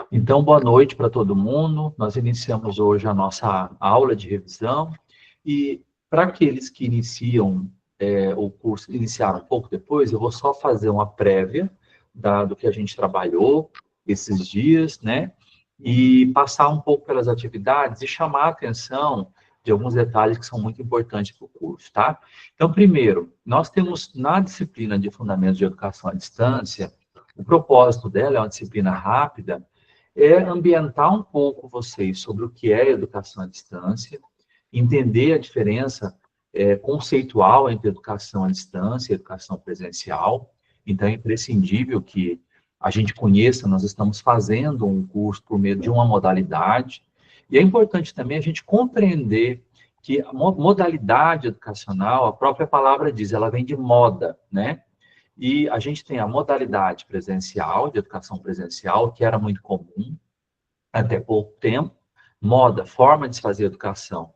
Então, boa noite para todo mundo. Nós iniciamos hoje a nossa aula de revisão e para aqueles que iniciam o curso, iniciaram um pouco depois, eu vou só fazer uma prévia do que a gente trabalhou esses dias, né? E passar um pouco pelas atividades e chamar a atenção de alguns detalhes que são muito importantes para o curso, tá? Então, primeiro, nós temos na disciplina de Fundamentos de Educação à Distância, o propósito dela é uma disciplina rápida, é ambientar um pouco vocês sobre o que é educação à distância, entender a diferença conceitual entre educação à distância e educação presencial. Então, é imprescindível que a gente conheça, nós estamos fazendo um curso por meio de uma modalidade, e é importante também a gente compreender que a modalidade educacional, a própria palavra diz, ela vem de moda, né? E a gente tem a modalidade presencial, de educação presencial, que era muito comum até pouco tempo, moda, forma de se fazer educação.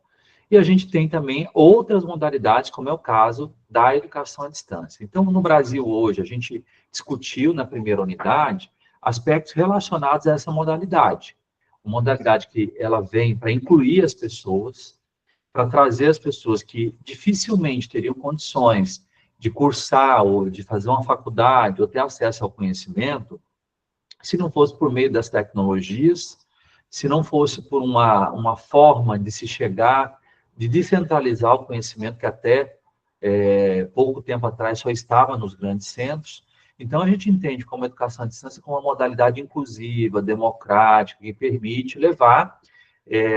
E a gente tem também outras modalidades, como é o caso da educação à distância. Então, no Brasil hoje, a gente discutiu na primeira unidade aspectos relacionados a essa modalidade. Uma modalidade que ela vem para incluir as pessoas, para trazer as pessoas que dificilmente teriam condições de cursar ou de fazer uma faculdade ou ter acesso ao conhecimento, se não fosse por meio das tecnologias, se não fosse por uma forma de se chegar, de descentralizar o conhecimento que até pouco tempo atrás só estava nos grandes centros. Então, a gente entende como a educação à distância como uma modalidade inclusiva, democrática, que permite levar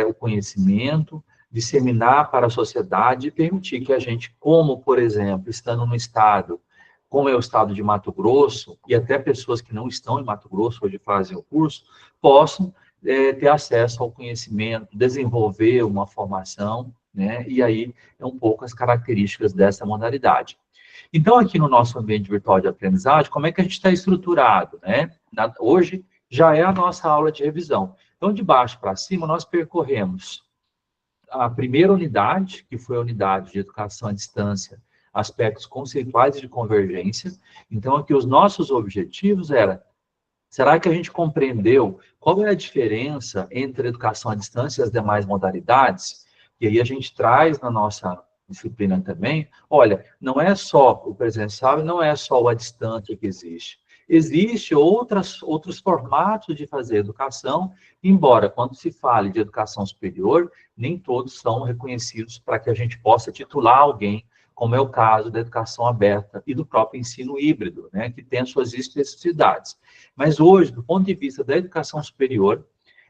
o conhecimento, disseminar para a sociedade e permitir que a gente, como, por exemplo, estando no estado, como é o estado de Mato Grosso, e até pessoas que não estão em Mato Grosso hoje fazem o curso, possam ter acesso ao conhecimento, desenvolver uma formação, né? E aí é um pouco as características dessa modalidade. Então, aqui no nosso ambiente virtual de aprendizagem, como é que a gente está estruturado, né? Hoje já é a nossa aula de revisão. Então, de baixo para cima, nós percorremos a primeira unidade, que foi a unidade de educação à distância, aspectos conceituais e de convergência. Então, aqui os nossos objetivos eram: será que a gente compreendeu qual é a diferença entre a educação à distância e as demais modalidades? E aí a gente traz na nossa disciplina também, olha, não é só o presencial e não é só o à distância que existe. Existem outros formatos de fazer educação, embora quando se fale de educação superior, nem todos são reconhecidos para que a gente possa titular alguém, como é o caso da educação aberta e do próprio ensino híbrido, né, que tem suas especificidades. Mas hoje, do ponto de vista da educação superior,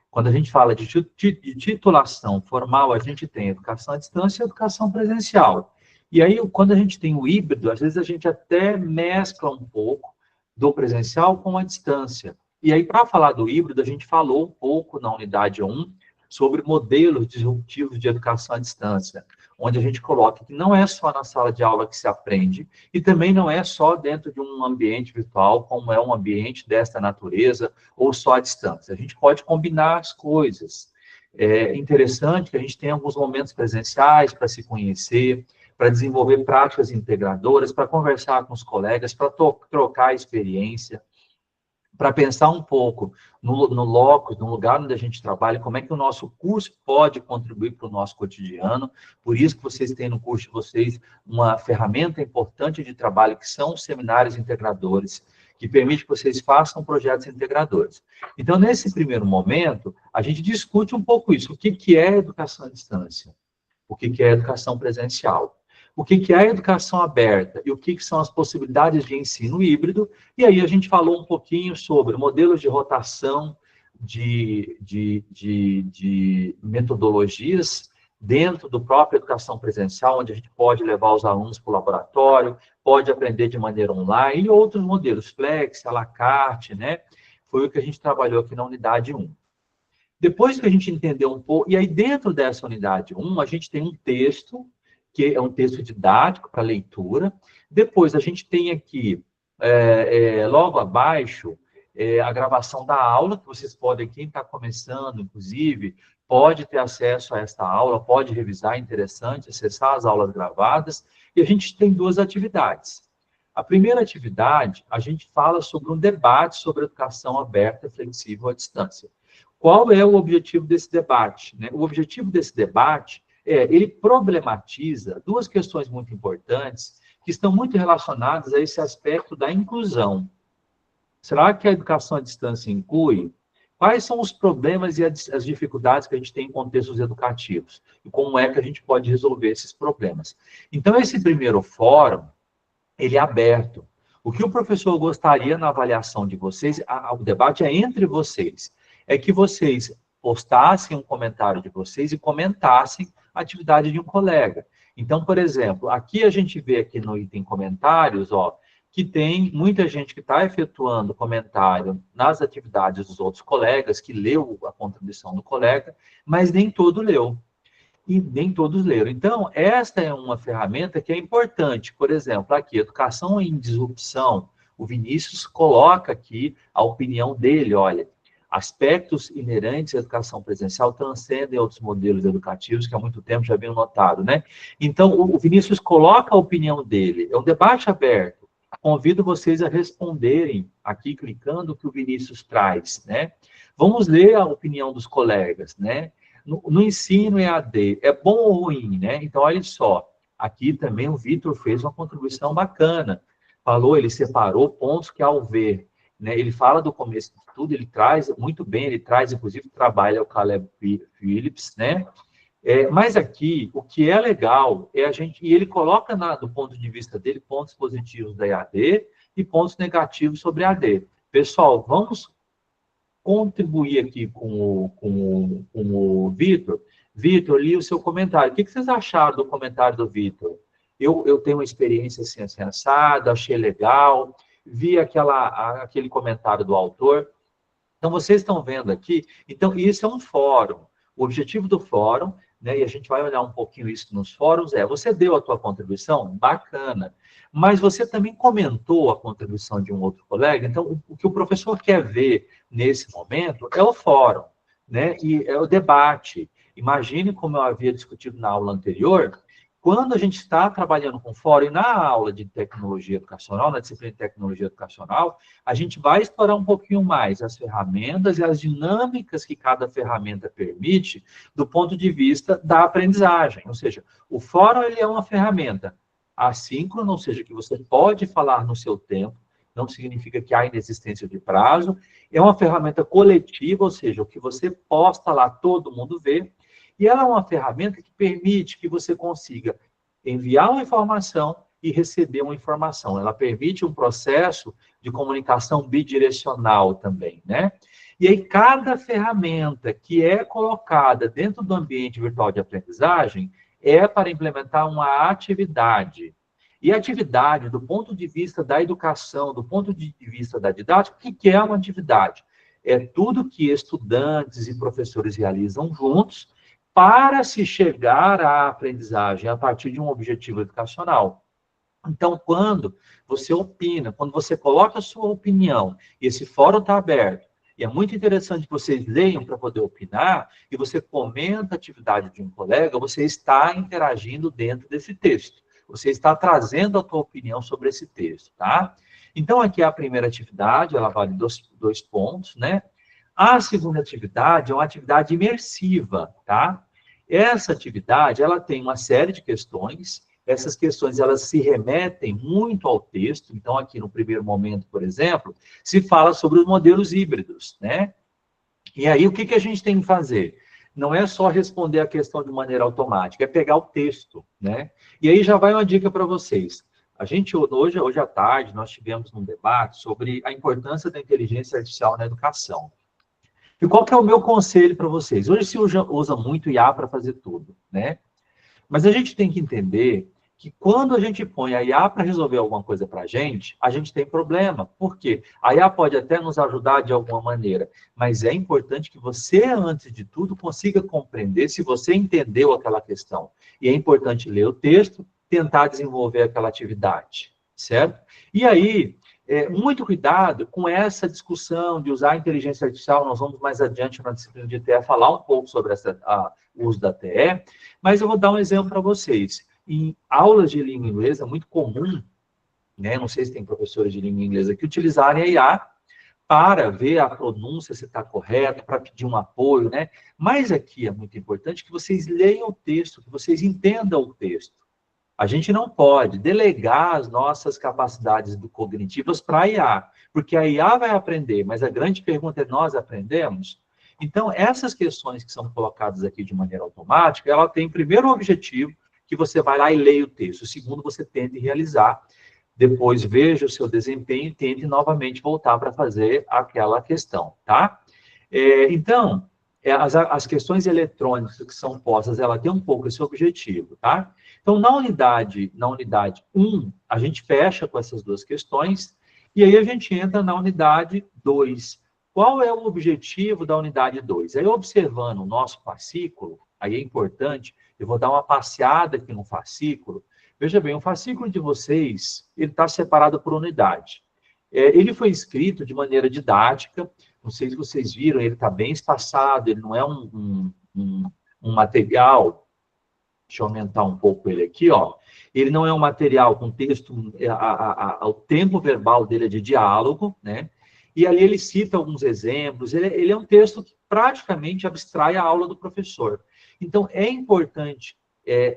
quando a gente fala de titulação formal, a gente tem educação à distância e educação presencial. E aí, quando a gente tem o híbrido, às vezes a gente até mescla um pouco do presencial com a distância. E aí, para falar do híbrido, a gente falou um pouco na unidade 1 sobre modelos disruptivos de educação à distância, onde a gente coloca que não é só na sala de aula que se aprende, e também não é só dentro de um ambiente virtual, como é um ambiente desta natureza, ou só à distância. A gente pode combinar as coisas. É interessante que a gente tenha alguns momentos presenciais para se conhecer, para desenvolver práticas integradoras, para conversar com os colegas, para trocar experiência, para pensar um pouco no locus, no lugar onde a gente trabalha, como é que o nosso curso pode contribuir para o nosso cotidiano. Por isso que vocês têm no curso de vocês uma ferramenta importante de trabalho, que são os seminários integradores, que permite que vocês façam projetos integradores. Então, nesse primeiro momento, a gente discute um pouco isso. O que é educação à distância? O que é educação presencial? O que é a educação aberta e o que são as possibilidades de ensino híbrido. E aí a gente falou um pouquinho sobre modelos de rotação de metodologias dentro do próprio educação presencial, onde a gente pode levar os alunos para o laboratório, pode aprender de maneira online, e outros modelos, flex, à la carte, né? Foi o que a gente trabalhou aqui na unidade 1. Depois que a gente entendeu um pouco, e aí dentro dessa unidade 1, a gente tem um texto, que é um texto didático para leitura. Depois a gente tem aqui, logo abaixo, a gravação da aula, que vocês podem, quem está começando, inclusive, pode ter acesso a esta aula, pode revisar, é interessante, acessar as aulas gravadas. E a gente tem duas atividades. A primeira atividade, a gente fala sobre um debate sobre educação aberta, flexível à distância. Qual é o objetivo desse debate, né? O objetivo desse debate ele problematiza duas questões muito importantes que estão muito relacionadas a esse aspecto da inclusão. Será que a educação à distância inclui? Quais são os problemas e as dificuldades que a gente tem em contextos educativos? E como é que a gente pode resolver esses problemas? Então, esse primeiro fórum, ele é aberto. O que o professor gostaria na avaliação de vocês, o debate é entre vocês, é que vocês postassem um comentário de vocês e comentassem a atividade de um colega. Então, por exemplo, aqui a gente vê aqui no item comentários, ó, que tem muita gente que está efetuando comentário nas atividades dos outros colegas, que leu a contribuição do colega, mas nem todo leu. E nem todos leram. Então, esta é uma ferramenta que é importante. Por exemplo, aqui, Educação em Disrupção, o Vinícius coloca aqui a opinião dele, olha, aspectos inerentes à educação presencial transcendem outros modelos educativos que há muito tempo já haviam notado, né? Então, o Vinícius coloca a opinião dele, é um debate aberto. Convido vocês a responderem aqui, clicando o que o Vinícius traz, né? Vamos ler a opinião dos colegas, né? No ensino EAD, é bom ou ruim, né? Então, olha só, aqui também o Vitor fez uma contribuição bacana. Falou, ele separou pontos que, ao ver, né, ele fala do começo de tudo, ele traz muito bem, ele traz, inclusive, trabalha o Caleb Phillips, né? Mas aqui, o que é legal é a gente, e ele coloca do ponto de vista dele, pontos positivos da EAD e pontos negativos sobre a AD. Pessoal, vamos contribuir aqui com o Vitor. Vitor, li o seu comentário. O que vocês acharam do comentário do Vitor? Eu tenho uma experiência assim, assada, achei legal, vi aquele comentário do autor. Então, vocês estão vendo aqui, então, isso é um fórum. O objetivo do fórum, né, e a gente vai olhar um pouquinho isso nos fóruns, você deu a tua contribuição? Bacana. Mas você também comentou a contribuição de um outro colega, então, o que o professor quer ver nesse momento é o fórum, né, e é o debate. Imagine, como eu havia discutido na aula anterior, quando a gente está trabalhando com fórum, e na aula de tecnologia educacional, na disciplina de tecnologia educacional, a gente vai explorar um pouquinho mais as ferramentas e as dinâmicas que cada ferramenta permite do ponto de vista da aprendizagem. Ou seja, o fórum ele é uma ferramenta assíncrona, ou seja, que você pode falar no seu tempo, não significa que há inexistência de prazo. É uma ferramenta coletiva, ou seja, o que você posta lá, todo mundo vê. E ela é uma ferramenta que permite que você consiga enviar uma informação e receber uma informação. Ela permite um processo de comunicação bidirecional também, né? E aí, cada ferramenta que é colocada dentro do ambiente virtual de aprendizagem é para implementar uma atividade. E atividade, do ponto de vista da educação, do ponto de vista da didática, o que é uma atividade? É tudo que estudantes e professores realizam juntos para se chegar à aprendizagem a partir de um objetivo educacional. Então, quando você opina, quando você coloca a sua opinião, e esse fórum está aberto, e é muito interessante que vocês leiam para poder opinar, e você comenta a atividade de um colega, você está interagindo dentro desse texto. Você está trazendo a tua opinião sobre esse texto, tá? Então, aqui é a primeira atividade, ela vale dois pontos, né? A segunda atividade é uma atividade imersiva, tá? Essa atividade, ela tem uma série de questões, essas questões, elas se remetem muito ao texto, então aqui no primeiro momento, por exemplo, se fala sobre os modelos híbridos, né? E aí, o que a gente tem que fazer? Não é só responder a questão de maneira automática, é pegar o texto, né? E aí já vai uma dica para vocês. A gente, hoje à tarde, nós tivemos um debate sobre a importância da inteligência artificial na educação. E qual que é o meu conselho para vocês? Hoje se usa muito IA para fazer tudo, né? Mas a gente tem que entender que quando a gente põe a IA para resolver alguma coisa para a gente tem problema. Por quê? A IA pode até nos ajudar de alguma maneira, mas é importante que você, antes de tudo, consiga compreender se você entendeu aquela questão. E é importante ler o texto, tentar desenvolver aquela atividade, certo? E aí, muito cuidado com essa discussão de usar a inteligência artificial. Nós vamos mais adiante na disciplina de TE falar um pouco sobre o uso da TE, mas eu vou dar um exemplo para vocês. Em aulas de língua inglesa, é muito comum né? Não sei se tem professores de língua inglesa que utilizarem a IA para ver a pronúncia se está correta, para pedir um apoio, né? Mas aqui é muito importante que vocês leiam o texto, que vocês entendam o texto. A gente não pode delegar as nossas capacidades cognitivas para a IA, porque a IA vai aprender, mas a grande pergunta é: nós aprendemos? Então, essas questões que são colocadas aqui de maneira automática, ela tem primeiro o objetivo, que você vai lá e leia o texto. Segundo, você tente realizar. Depois, veja o seu desempenho e tente novamente voltar para fazer aquela questão, tá? Então, as questões eletrônicas que são postas, ela tem um pouco esse objetivo, tá? Então, na unidade 1, a gente fecha com essas duas questões, e aí a gente entra na unidade 2. Qual é o objetivo da unidade 2? Aí, observando o nosso fascículo, aí é importante, eu vou dar uma passeada aqui no fascículo. Veja bem, o fascículo de vocês, ele está separado por unidade. Ele foi escrito de maneira didática, não sei se vocês viram, ele está bem espaçado, ele não é um material. Deixa eu aumentar um pouco ele aqui, ó. Ele não é um material com texto, o tempo verbal dele é de diálogo, né? E ali ele cita alguns exemplos, ele é um texto que praticamente abstrai a aula do professor. Então, é importante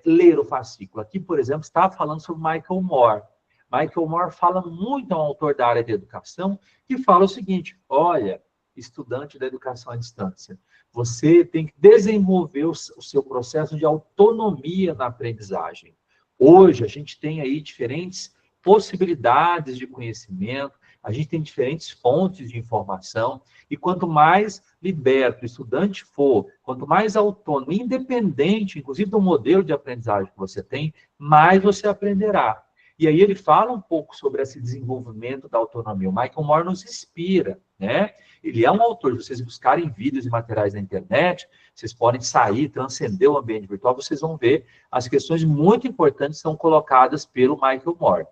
ler o fascículo. Aqui, por exemplo, está falando sobre Michael Moore. Michael Moore fala muito, é um autor da área de educação, que fala o seguinte: olha, estudante da educação à distância, você tem que desenvolver o seu processo de autonomia na aprendizagem. Hoje, a gente tem aí diferentes possibilidades de conhecimento, a gente tem diferentes fontes de informação, e quanto mais liberto o estudante for, quanto mais autônomo, independente, inclusive do modelo de aprendizagem que você tem, mais você aprenderá. E aí ele fala um pouco sobre esse desenvolvimento da autonomia. O Michael Moore nos inspira, né? Ele é um autor, se vocês buscarem vídeos e materiais na internet, vocês podem sair, transcender o ambiente virtual, vocês vão ver as questões muito importantes que são colocadas pelo Michael Moore.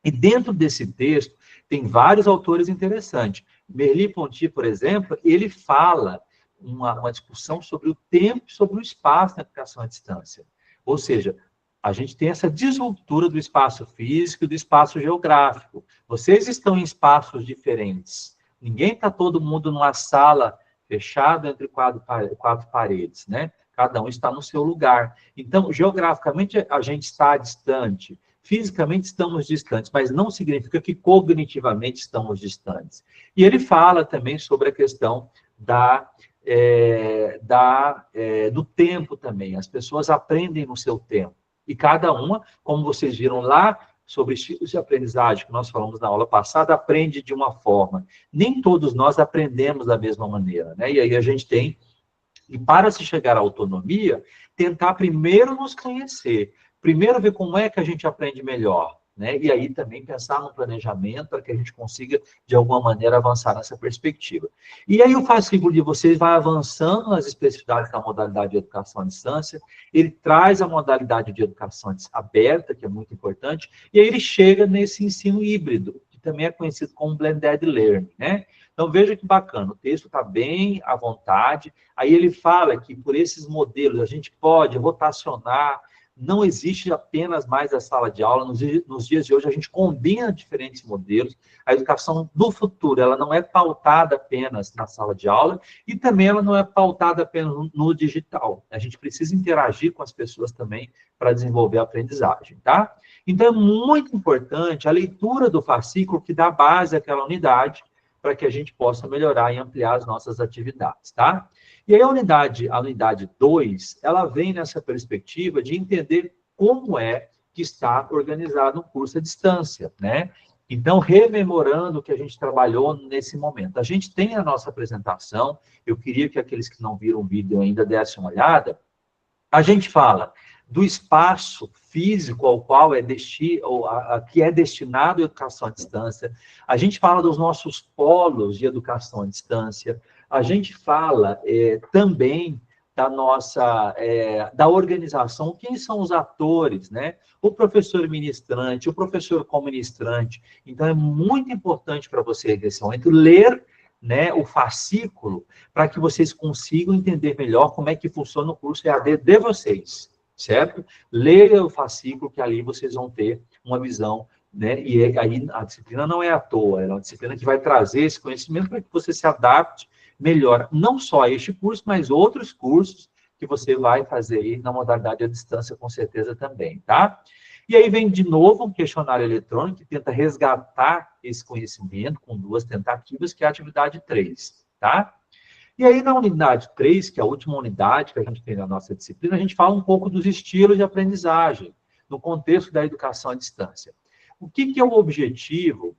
E dentro desse texto, tem vários autores interessantes. Merleau-Ponty, por exemplo, ele fala uma discussão sobre o tempo e sobre o espaço na educação à distância. Ou seja, a gente tem essa desruptura do espaço físico e do espaço geográfico. Vocês estão em espaços diferentes. Ninguém está todo mundo numa sala fechada entre quatro paredes, né? Cada um está no seu lugar. Então, geograficamente, a gente está distante. Fisicamente estamos distantes, mas não significa que cognitivamente estamos distantes. E ele fala também sobre a questão do tempo também. As pessoas aprendem no seu tempo. E cada uma, como vocês viram lá, sobre estilos de aprendizagem, que nós falamos na aula passada, aprende de uma forma. Nem todos nós aprendemos da mesma maneira, né? E aí a gente tem, e para se chegar à autonomia, tentar primeiro nos conhecer, primeiro ver como é que a gente aprende melhor, né? E aí também pensar no planejamento para que a gente consiga, de alguma maneira, avançar nessa perspectiva. E aí o fascículo de vocês vai avançando nas especificidades da modalidade de educação à distância, ele traz a modalidade de educação aberta, que é muito importante, e aí ele chega nesse ensino híbrido, que também é conhecido como blended learning, né? Então, veja que bacana, o texto está bem à vontade, aí ele fala que por esses modelos a gente pode rotacionar, não existe apenas mais a sala de aula, nos dias de hoje a gente combina diferentes modelos, a educação do futuro, ela não é pautada apenas na sala de aula, e também ela não é pautada apenas no digital, a gente precisa interagir com as pessoas também para desenvolver a aprendizagem, tá? Então, é muito importante a leitura do fascículo que dá base àquela unidade, para que a gente possa melhorar e ampliar as nossas atividades, tá? E aí a unidade 2, ela vem nessa perspectiva de entender como é que está organizado um curso à distância, né? Então, rememorando o que a gente trabalhou nesse momento. A gente tem a nossa apresentação, eu queria que aqueles que não viram o vídeo ainda dessem uma olhada. A gente fala do espaço físico ao qual que é destinado à educação à distância. A gente fala dos nossos polos de educação à distância. A gente fala também da organização, quem são os atores, né? O professor ministrante, o professor co-ministrante. Então, é muito importante para você, nesse momento, ler, né, o fascículo, para que vocês consigam entender melhor como é que funciona o curso EAD de vocês, certo? Leia o fascículo, que ali vocês vão ter uma visão né? E aí a disciplina não é à toa, é uma disciplina que vai trazer esse conhecimento para que você se adapte melhor, não só a este curso, mas outros cursos que você vai fazer aí na modalidade à distância, com certeza também, tá? E aí vem de novo um questionário eletrônico que tenta resgatar esse conhecimento com 2 tentativas, que é a atividade 3, tá? E aí, na unidade 3, que é a última unidade que a gente tem na nossa disciplina, a gente fala um pouco dos estilos de aprendizagem, no contexto da educação à distância. O que é o objetivo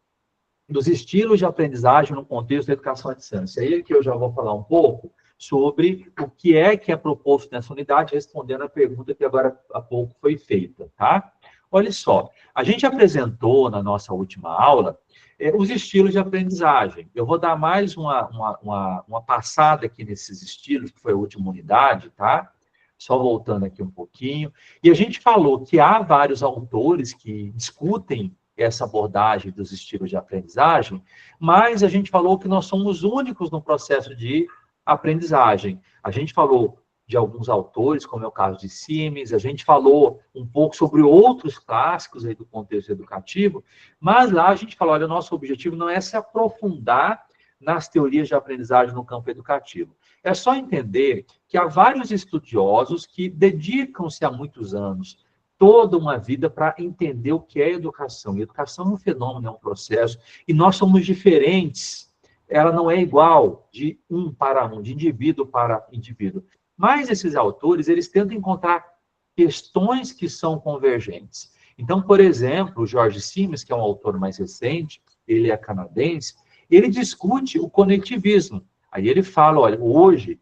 dos estilos de aprendizagem no contexto da educação à distância? Aí é que eu já vou falar um pouco sobre o que é proposto nessa unidade, respondendo a pergunta que agora há pouco foi feita, tá? Olha só, a gente apresentou na nossa última aula os estilos de aprendizagem. Eu vou dar mais uma passada aqui nesses estilos, que foi a última unidade, tá? Só voltando aqui um pouquinho. E a gente falou que há vários autores que discutem essa abordagem dos estilos de aprendizagem, mas a gente falou que nós somos únicos no processo de aprendizagem. A gente falou de alguns autores, como é o caso de Simes, a gente falou um pouco sobre outros clássicos aí do contexto educativo, mas lá a gente falou, olha, o nosso objetivo não é se aprofundar nas teorias de aprendizagem no campo educativo. É só entender que há vários estudiosos que dedicam-se há muitos anos, toda uma vida, para entender o que é educação. E educação é um fenômeno, é um processo, e nós somos diferentes. Ela não é igual de um para um, de indivíduo para indivíduo. Mas esses autores, eles tentam encontrar questões que são convergentes. Então, por exemplo, o George Simes, que é um autor mais recente, ele é canadense, ele discute o conectivismo. Aí ele fala, olha, hoje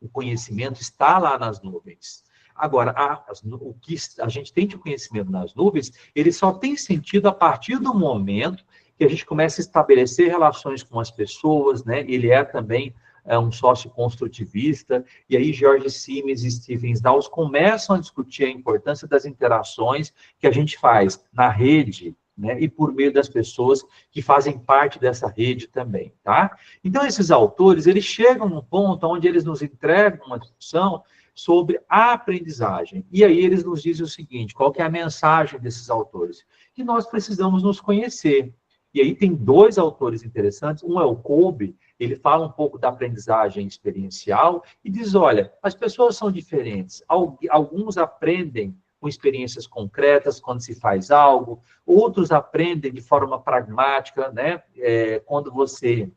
o conhecimento está lá nas nuvens. Agora, o que a gente tem de conhecimento nas nuvens, ele só tem sentido a partir do momento que a gente começa a estabelecer relações com as pessoas, né? Ele é também um sócio construtivista, e aí George Simes e Stephen Dawes começam a discutir a importância das interações que a gente faz na rede, né, e por meio das pessoas que fazem parte dessa rede também, tá? Então, esses autores, eles chegam num ponto onde eles nos entregam uma discussão sobre a aprendizagem. E aí eles nos dizem o seguinte, qual que é a mensagem desses autores? Que nós precisamos nos conhecer. E aí tem 2 autores interessantes, um é o Kolbe, ele fala um pouco da aprendizagem experiencial e diz, olha, as pessoas são diferentes, alguns aprendem com experiências concretas, quando se faz algo, outros aprendem de forma pragmática, né? Quando você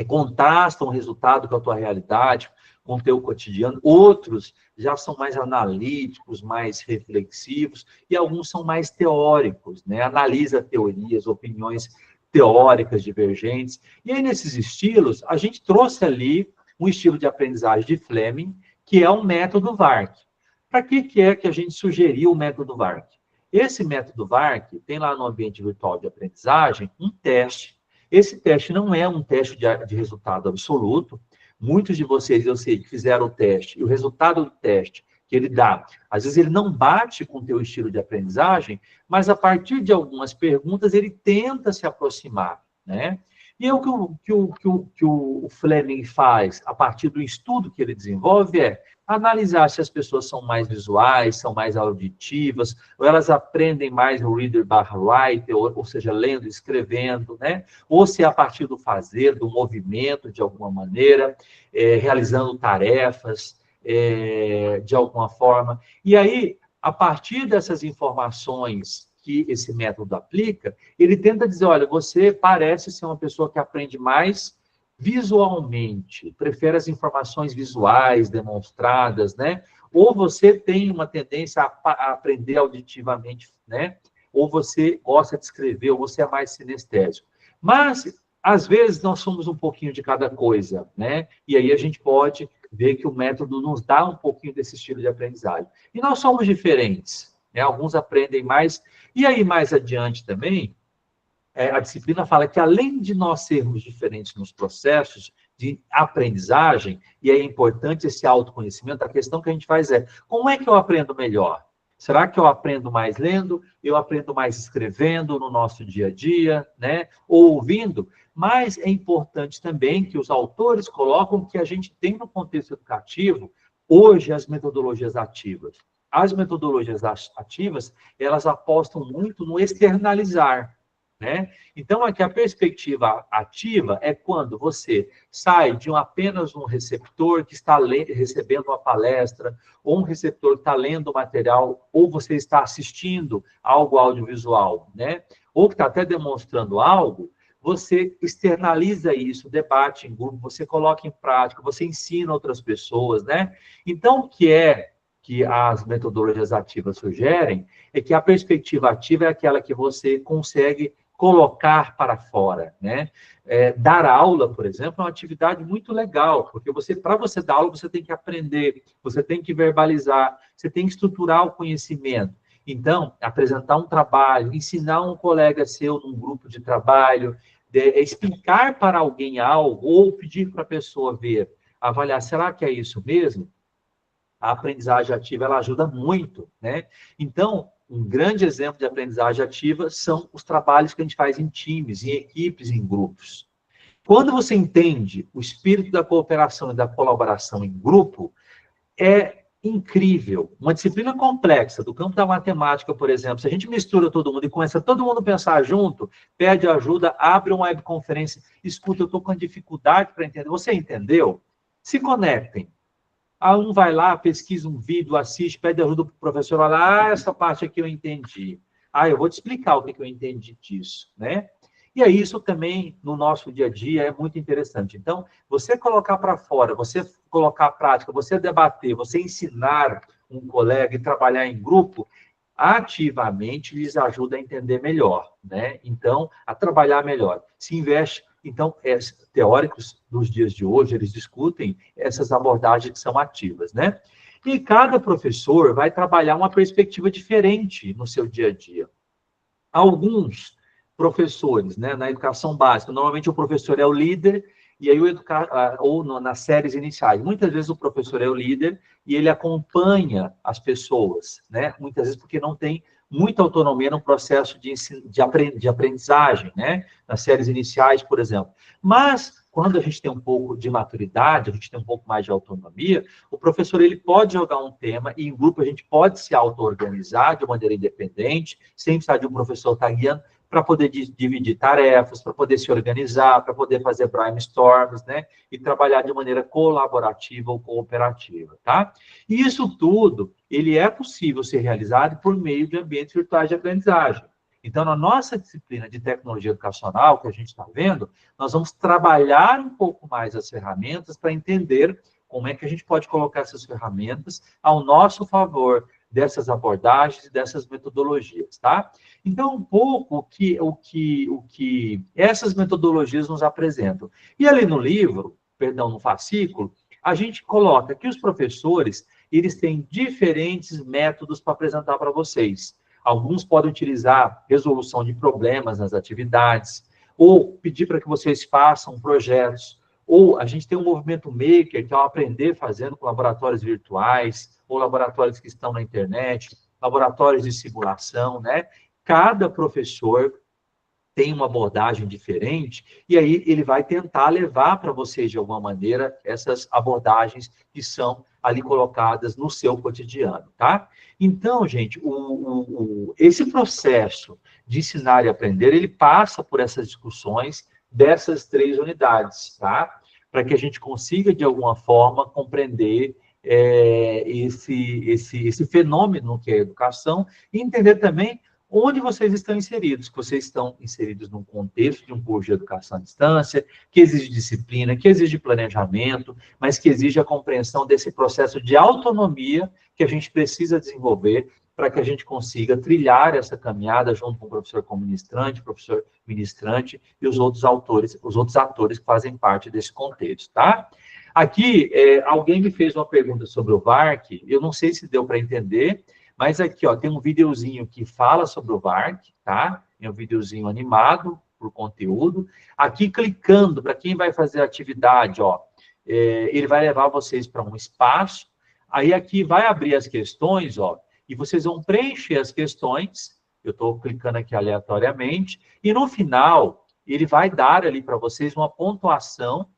contrasta um resultado com a tua realidade, com o teu cotidiano, outros já são mais analíticos, mais reflexivos, e alguns são mais teóricos, né? Analisa teorias, opiniões teóricas divergentes. E aí, nesses estilos, a gente trouxe ali um estilo de aprendizagem de Fleming, que é o método VARC. Para que é que a gente sugeriu o método VARC? Esse método VARC tem lá no ambiente virtual de aprendizagem um teste. Esse teste não é um teste de resultado absoluto. Muitos de vocês, eu sei, que fizeram o teste, e o resultado do teste que ele dá, às vezes ele não bate com o teu estilo de aprendizagem, mas a partir de algumas perguntas ele tenta se aproximar, né? E o que o Fleming faz, a partir do estudo que ele desenvolve, é analisar se as pessoas são mais visuais, são mais auditivas, ou elas aprendem mais no reader/writer, ou seja, lendo e escrevendo, né? Ou se é a partir do fazer, do movimento, de alguma maneira, realizando tarefas, de alguma forma. E aí, a partir dessas informações que esse método aplica, ele tenta dizer, olha, você parece ser uma pessoa que aprende mais visualmente, prefere as informações visuais demonstradas, né? Ou você tem uma tendência a aprender auditivamente, né? Ou você gosta de escrever, ou você é mais sinestésico. Mas, às vezes, nós somos um pouquinho de cada coisa, né? E aí a gente pode ver que o método nos dá um pouquinho desse estilo de aprendizagem. E nós somos diferentes, né? Alguns aprendem mais. E aí, mais adiante também, a disciplina fala que, além de nós sermos diferentes nos processos de aprendizagem, e é importante esse autoconhecimento, a questão que a gente faz é, como é que eu aprendo melhor? Será que eu aprendo mais lendo? Eu aprendo mais escrevendo no nosso dia a dia, né? Ou ouvindo? Mas é importante também que os autores colocam que a gente tem no contexto educativo, hoje, as metodologias ativas. as metodologias ativas, elas apostam muito no externalizar, né? Então, aqui a perspectiva ativa é quando você sai de apenas um receptor que está recebendo uma palestra, ou um receptor que está lendo material, ou você está assistindo algo audiovisual, né? Ou que está até demonstrando algo, você externaliza isso, debate em grupo, você coloca em prática, você ensina outras pessoas, né? Então, o que as metodologias ativas sugerem é que a perspectiva ativa é aquela que você consegue colocar para fora, né? Dar aula, por exemplo, é uma atividade muito legal, porque para você dar aula, você tem que aprender, você tem que verbalizar, você tem que estruturar o conhecimento. Então, apresentar um trabalho, ensinar um colega seu num grupo de trabalho, explicar para alguém algo, ou pedir para a pessoa ver, avaliar, será que é isso mesmo? A aprendizagem ativa, ela ajuda muito, né? Então, um grande exemplo de aprendizagem ativa são os trabalhos que a gente faz em times, em equipes, em grupos. Quando você entende o espírito da cooperação e da colaboração em grupo, é incrível. Uma disciplina complexa, do campo da matemática, por exemplo, se a gente mistura todo mundo e começa todo mundo a pensar junto, pede ajuda, abre uma webconferência, escuta, eu estou com dificuldade para entender. Você entendeu? Se conectem. Um vai lá, pesquisa um vídeo, assiste, pede ajuda para o professor, olha, essa parte aqui eu entendi. Eu vou te explicar o que eu entendi disso, né? E aí, isso também, no nosso dia a dia, é muito interessante. Então, você colocar para fora, você colocar a prática, você debater, você ensinar um colega e trabalhar em grupo, ativamente lhes ajuda a entender melhor, né? Então, a trabalhar melhor. Se investe. Então, teóricos dos dias de hoje, eles discutem essas abordagens que são ativas, né? E cada professor vai trabalhar uma perspectiva diferente no seu dia a dia. Alguns professores, né, na educação básica, normalmente o professor é o líder, e aí ou nas séries iniciais, muitas vezes o professor é o líder e ele acompanha as pessoas, né? Muitas vezes porque não tem muita autonomia no processo de aprendizagem, né? Nas séries iniciais, por exemplo. Mas, quando a gente tem um pouco de maturidade, a gente tem um pouco mais de autonomia, o professor ele pode jogar um tema e em grupo a gente pode se auto-organizar de maneira independente, sem precisar de um professor estar guiando, para poder dividir tarefas, para poder se organizar, para poder fazer brainstorms, né? E trabalhar de maneira colaborativa ou cooperativa, tá? E isso tudo, ele é possível ser realizado por meio de ambientes virtuais de aprendizagem. Então, na nossa disciplina de tecnologia educacional, que a gente está vendo, nós vamos trabalhar um pouco mais as ferramentas para entender como é que a gente pode colocar essas ferramentas ao nosso favor dessas abordagens e dessas metodologias, tá? Então, um pouco o que essas metodologias nos apresentam. E ali no livro, perdão, no fascículo, a gente coloca que os professores, eles têm diferentes métodos para apresentar para vocês. Alguns podem utilizar resolução de problemas nas atividades, ou pedir para que vocês façam projetos, ou a gente tem um movimento maker, que é o aprender fazendo com laboratórios virtuais, ou laboratórios que estão na internet, laboratórios de simulação, né? Cada professor tem uma abordagem diferente, e aí ele vai tentar levar para vocês, de alguma maneira, essas abordagens que são ali colocadas no seu cotidiano, tá? Então, gente, esse processo de ensinar e aprender, ele passa por essas discussões dessas 3 unidades, tá? Para que a gente consiga, de alguma forma, compreender esse fenômeno que é a educação e entender também onde vocês estão inseridos, que vocês estão inseridos num contexto de um curso de educação à distância, que exige disciplina, que exige planejamento, mas que exige a compreensão desse processo de autonomia que a gente precisa desenvolver para que a gente consiga trilhar essa caminhada junto com o professor ministrante e os outros atores que fazem parte desse contexto, tá? Aqui, alguém me fez uma pergunta sobre o VARC, eu não sei se deu para entender, mas aqui, ó, tem um videozinho que fala sobre o VARC, tá? É um videozinho animado por conteúdo. Aqui, clicando, para quem vai fazer a atividade, ó, ele vai levar vocês para um espaço. Aí, aqui, vai abrir as questões, ó, e vocês vão preencher as questões. Eu estou clicando aqui aleatoriamente. E, no final, ele vai dar ali para vocês uma pontuação,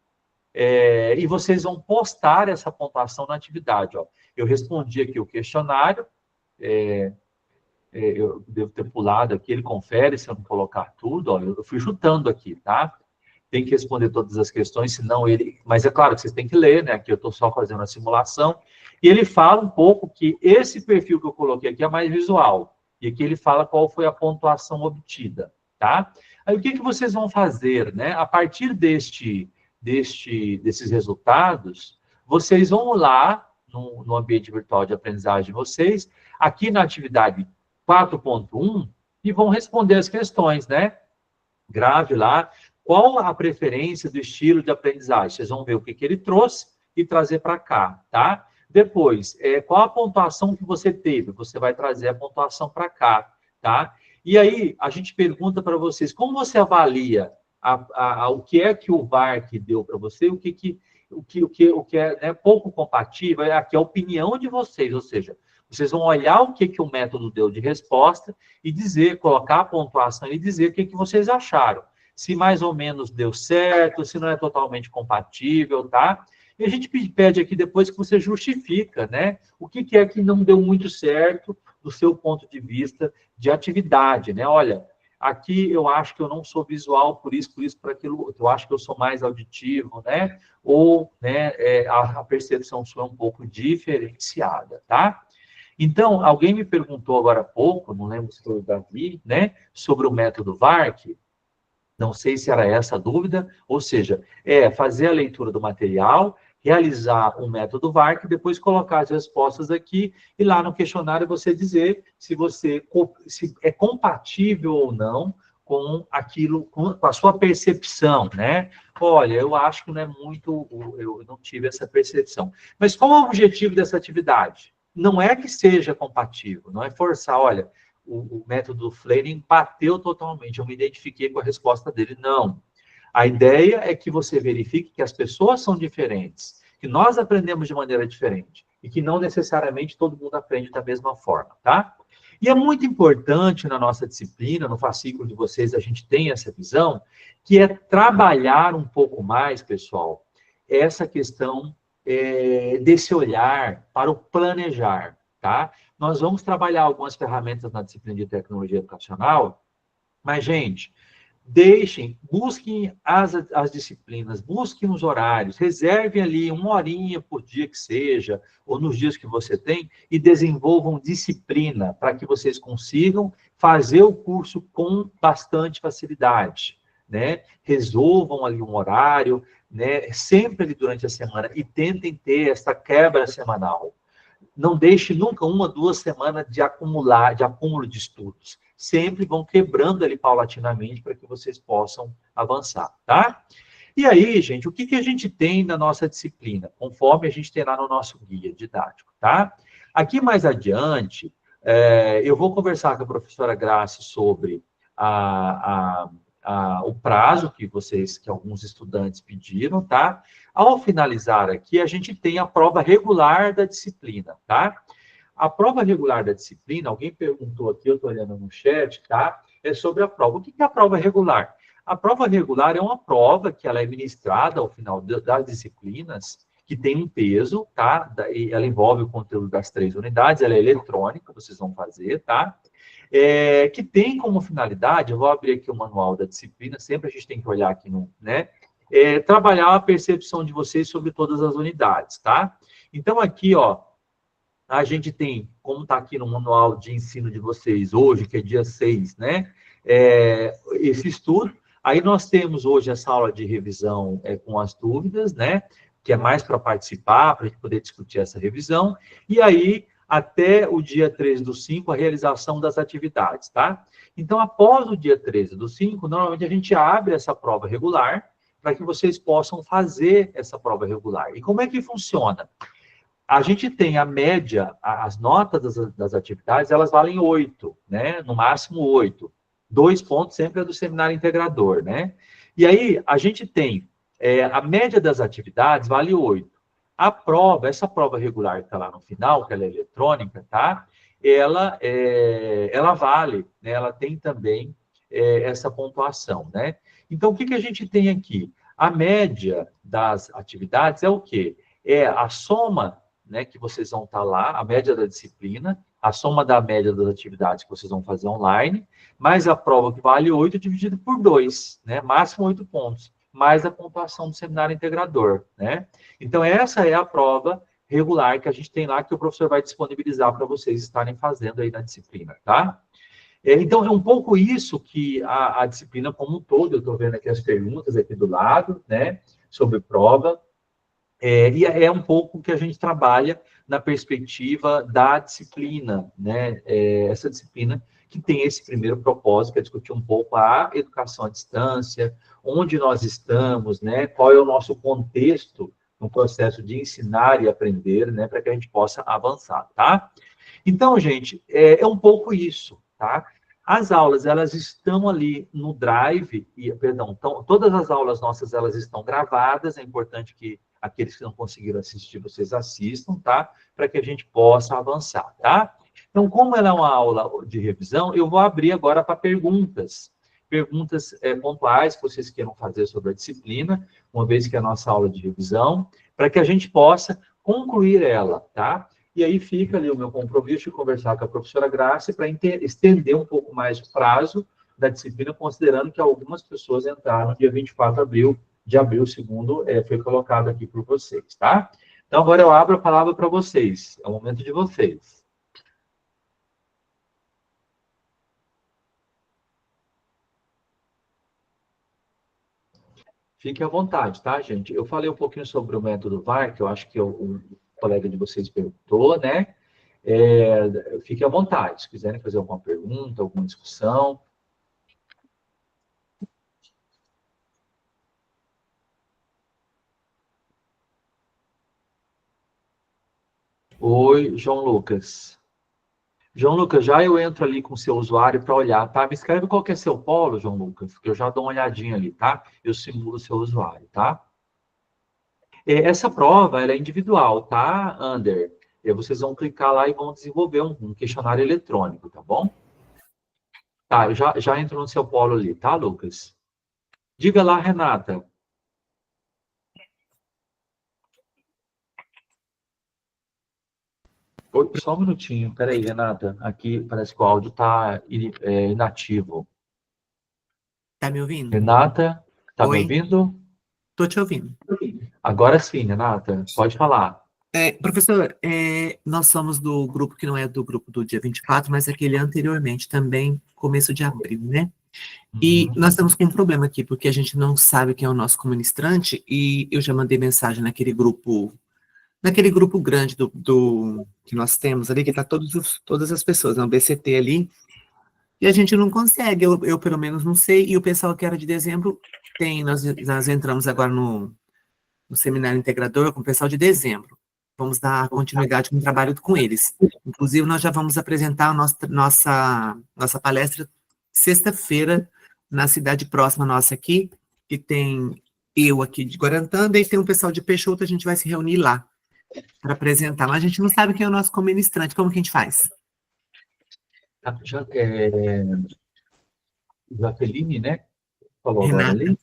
e vocês vão postar essa pontuação na atividade, ó. Eu respondi aqui o questionário, eu devo ter pulado aqui, ele confere se eu não colocar tudo, ó, eu fui chutando aqui, tá? Tem que responder todas as questões, senão ele... Mas é claro que vocês têm que ler, né? Aqui eu estou só fazendo a simulação. E ele fala um pouco que esse perfil que eu coloquei aqui é mais visual. E aqui ele fala qual foi a pontuação obtida, tá? Aí o que vocês vão fazer, né? A partir desses resultados, vocês vão lá no ambiente virtual de aprendizagem de vocês, aqui na atividade 4.1, e vão responder as questões, né? Grave lá qual a preferência do estilo de aprendizagem. Vocês vão ver o que ele trouxe e trazer para cá, tá? Depois, qual a pontuação que você teve? Você vai trazer a pontuação para cá, tá? E aí, a gente pergunta para vocês, como você avalia o que é que o VARC deu para você, o que é, né, pouco compatível, aqui é a opinião de vocês, ou seja, vocês vão olhar o que o método deu de resposta e dizer, colocar a pontuação e dizer o que vocês acharam. Se mais ou menos deu certo, se não é totalmente compatível, tá? E a gente pede aqui depois que você justifica, né? O que é que não deu muito certo do seu ponto de vista de atividade, né? Olha, aqui eu acho que eu não sou visual, por isso, por aquilo, eu acho que eu sou mais auditivo, né? Ou, né, a percepção sua é um pouco diferenciada, tá? Então, alguém me perguntou agora há pouco, não lembro se foi o Davi, né, sobre o método VARC. Não sei se era essa a dúvida, ou seja, fazer a leitura do material, realizar o método VARC, depois colocar as respostas aqui e lá no questionário você dizer se é compatível ou não com aquilo, com a sua percepção, né? Olha, eu acho que não é muito, eu não tive essa percepção. Mas qual é o objetivo dessa atividade? Não é que seja compatível, não é forçar, olha, o método Fleming bateu totalmente, eu me identifiquei com a resposta dele. Não. A ideia é que você verifique que as pessoas são diferentes, que nós aprendemos de maneira diferente e que não necessariamente todo mundo aprende da mesma forma, tá? E é muito importante na nossa disciplina, no fascículo de vocês, a gente tem essa visão, que é trabalhar um pouco mais, pessoal, essa questão desse olhar para o planejar, tá? Nós vamos trabalhar algumas ferramentas na disciplina de tecnologia educacional, mas, gente, busquem as disciplinas, busquem os horários, reservem ali uma horinha por dia que seja, ou nos dias que você tem, e desenvolvam disciplina para que vocês consigam fazer o curso com bastante facilidade, né? Resolvam ali um horário, né? Sempre ali durante a semana, e tentem ter essa quebra semanal. Não deixe nunca 1 ou 2 semanas de acúmulo de estudos. Sempre vão quebrando ali paulatinamente para que vocês possam avançar, tá? E aí, gente, o que a gente tem na nossa disciplina? Conforme a gente tem lá no nosso guia didático, tá? Aqui mais adiante, eu vou conversar com a professora Grace sobre o prazo que alguns estudantes pediram, tá? Ao finalizar aqui, a gente tem a prova regular da disciplina, tá? A prova regular da disciplina, alguém perguntou aqui, eu estou olhando no chat, tá? É sobre a prova. O que é a prova regular? A prova regular é uma prova que ela é ministrada ao final das disciplinas, que tem um peso, tá? E ela envolve o conteúdo das 3 unidades, ela é eletrônica, vocês vão fazer, tá? Que tem como finalidade, eu vou abrir aqui o manual da disciplina, sempre a gente tem que olhar aqui no, né? Trabalhar a percepção de vocês sobre todas as unidades, tá? Então, aqui, ó, a gente tem, como está aqui no manual de ensino de vocês, hoje, que é dia 6, né? Esse estudo. Aí nós temos hoje essa aula de revisão com as dúvidas, né? Que é mais para participar, para a gente poder discutir essa revisão. E aí, até o dia 13/5, a realização das atividades, tá? Então, após o dia 13/5, normalmente a gente abre essa prova regular para que vocês possam fazer essa prova regular. E como é que funciona? A gente tem a média, as notas das atividades, elas valem 8, né? No máximo 8. 2 pontos sempre é do seminário integrador, né? E aí, a gente tem a média das atividades vale 8. A prova, essa prova regular que está lá no final, que ela é eletrônica, tá? Ela vale, né? Ela tem também essa pontuação, né? Então, o que a gente tem aqui? A média das atividades é o quê? É a soma, né, que vocês vão estar lá, a média da disciplina, a soma da média das atividades que vocês vão fazer online, mais a prova que vale 8 dividido por 2, né? Máximo 8 pontos, mais a pontuação do seminário integrador, né? Então, essa é a prova regular que a gente tem lá, que o professor vai disponibilizar para vocês estarem fazendo aí na disciplina, tá? Então, é um pouco isso que a disciplina como um todo, eu estou vendo aqui as perguntas aqui do lado, né, sobre prova, e é um pouco que a gente trabalha na perspectiva da disciplina, né, essa disciplina que tem esse primeiro propósito, que é discutir um pouco a educação à distância, onde nós estamos, né, qual é o nosso contexto no processo de ensinar e aprender, né, para que a gente possa avançar, tá? Então, gente, é um pouco isso, tá? As aulas, elas estão ali no Drive, todas as aulas nossas, elas estão gravadas, é importante que aqueles que não conseguiram assistir, vocês assistam, tá? Para que a gente possa avançar, tá? Então, como ela é uma aula de revisão, eu vou abrir agora para perguntas. Perguntas pontuais que vocês queiram fazer sobre a disciplina, uma vez que é a nossa aula de revisão, para que a gente possa concluir ela, tá? E aí fica ali o meu compromisso de conversar com a professora Graça para estender um pouco mais o prazo da disciplina, considerando que algumas pessoas entraram no dia 24 de abril, segundo foi colocado aqui por vocês, tá? Então, agora eu abro a palavra para vocês. É o momento de vocês. Fique à vontade, tá, gente? Eu falei um pouquinho sobre o método VAR, que eu acho que o colega de vocês perguntou, né? Fique à vontade, se quiserem fazer alguma pergunta, alguma discussão. Oi, João Lucas. João Lucas, já eu entro ali com o seu usuário para olhar, tá? Me escreve qual que é seu polo, João Lucas, que eu já dou uma olhadinha ali, tá? Eu simulo o seu usuário, tá? Essa prova, ela é individual, tá, Ander? Vocês vão clicar lá e vão desenvolver um questionário eletrônico, tá bom? Tá, eu já entro no seu polo ali, tá, Lucas? Diga lá, Renata. Oi, só um minutinho, peraí, Renata. Aqui parece que o áudio está inativo. Tá me ouvindo? Renata, tá me Oi, ouvindo? tô te ouvindo. Agora sim, Renata, pode falar. Professor, nós somos do grupo que não é do grupo do dia 24, mas aquele anteriormente também, começo de abril, né? E Uhum. nós estamos com um problema aqui, porque a gente não sabe quem é o nosso comunistrante, e eu já mandei mensagem naquele grupo grande que nós temos ali, que está todas as pessoas, no BCT ali, e a gente não consegue, eu pelo menos não sei, e o pessoal que era de dezembro nós entramos agora no seminário integrador com o pessoal de dezembro. Vamos dar continuidade com o trabalho com eles. Inclusive, nós já vamos apresentar a nossa palestra sexta-feira na cidade próxima nossa aqui, que tem eu aqui de Guarantã, e tem um pessoal de Peixoto, a gente vai se reunir lá para apresentar. Mas a gente não sabe quem é o nosso co-ministrante, como que a gente faz? Jaqueline, né? Falou agora Renata? ali.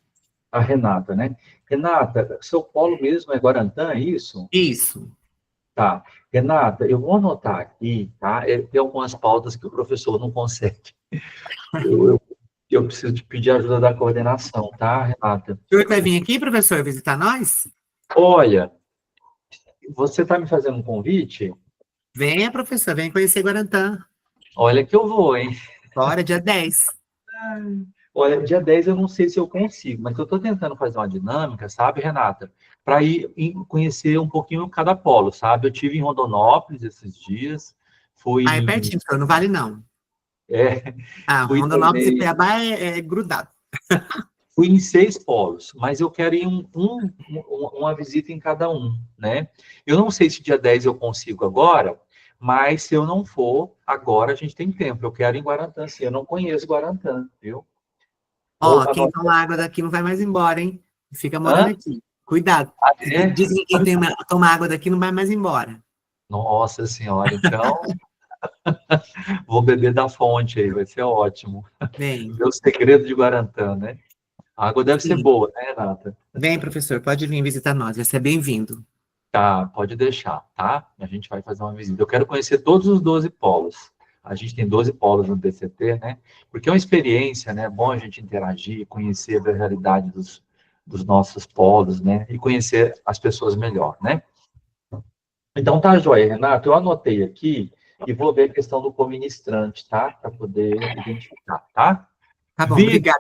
A Renata, né? Renata, seu polo mesmo é Guarantã, é isso? Isso. Tá. Renata, eu vou anotar aqui, tá? Tem algumas pautas que o professor não consegue. Eu, eu preciso te pedir ajuda da coordenação, tá, Renata? O senhor vai vir aqui, professor, visitar nós? Olha, você está me fazendo um convite? Venha, professor, venha conhecer Guarantã. Olha que eu vou, hein? Bora, dia 10. Olha, dia 10 eu não sei se eu consigo, mas eu estou tentando fazer uma dinâmica, sabe, Renata? Para conhecer um pouquinho cada polo, sabe? Eu tive em Rondonópolis esses dias, fui Ah, é pertinho, senhor, não vale não. é, Ah, fui Rondonópolis e também, Cuiabá é grudado. fui em 6 polos, mas eu quero ir uma visita em cada um, né? Eu não sei se dia 10 eu consigo agora, mas se eu não for, agora a gente tem tempo. Eu quero ir em Guarantã, sim, eu não conheço Guarantã, viu? Vou Ó, quem anotar. toma água daqui não vai mais embora, hein? Fica morando Hã? aqui. Cuidado. É? Dizem que quem toma água daqui não vai mais embora. Nossa senhora, então vou beber da fonte aí, vai ser ótimo. Vem. Ver o segredo de Guarantã, né? A água deve ser Sim. boa, né, Renata? Vem, professor, pode vir visitar nós, vai ser bem-vindo. Tá, pode deixar, tá? A gente vai fazer uma visita. Eu quero conhecer todos os 12 polos. A gente tem 12 polos no DCT, né? Porque é uma experiência, né? É bom a gente interagir, conhecer a realidade dos nossos polos, né? E conhecer as pessoas melhor, né? Então tá, joia, Renato. Eu anotei aqui e vou ver a questão do co-ministrante, tá? Para poder identificar, tá? Tá bom, Vitor, obrigada.